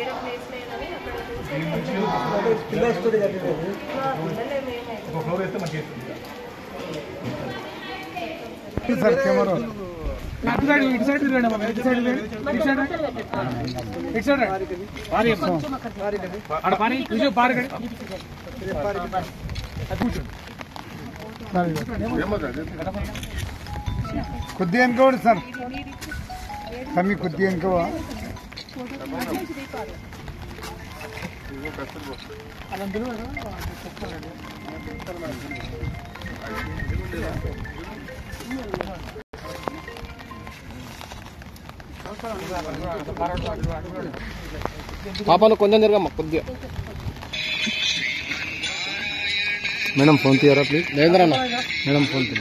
వేరే ప్లేస్ లేదని అక్కడ కొద్దిగా అనుకోండి సార్ కమ్మి కొద్దిగా అనుకోవా పాపను కొంచెం జరగమ్మా కొద్దిగా. మేడం ఫోన్ తీయరా ప్లీజ్. లేదన్నా మేడం ఫోన్ తీయ.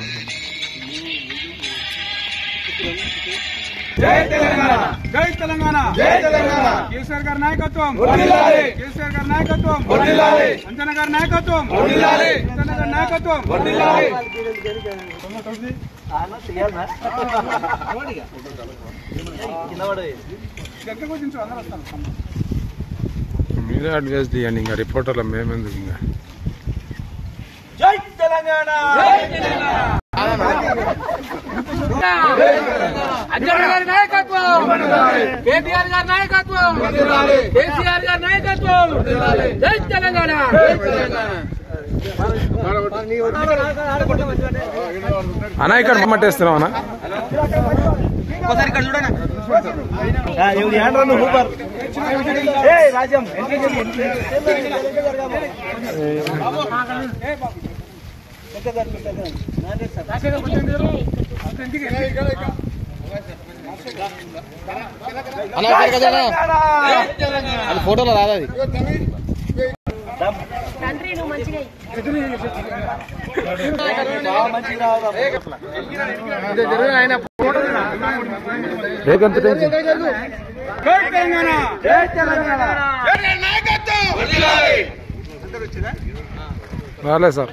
జై తెలంగాణ జై తెలంగాణ జై తెలంగాణ. కేసీఆర్ గారి నాయకత్వం, కేసీఆర్ గారి నాయకత్వం, అంజన గారి నాయకత్వం, అంజన గారి నాయకత్వం. మీరే అడ్వైస్ తీయండి, ఇంకా రిపోర్టర్లు మేమెందుకు. ఇంకా జై తెలంగాణ అంజన గారి నాయకత్వం, కేటీఆర్ గారి నాయకత్వం, కేసీఆర్ గారి నాయకత్వం. జై తెలంగాణ. అన్నా ఇక్కడ మట్టేస్తున్నావు అన్నా. ఒకసారి ఇక్కడ చూడనా రాజ్యం అది ఫోటోలో రాదు. అది రాలేదు సార్.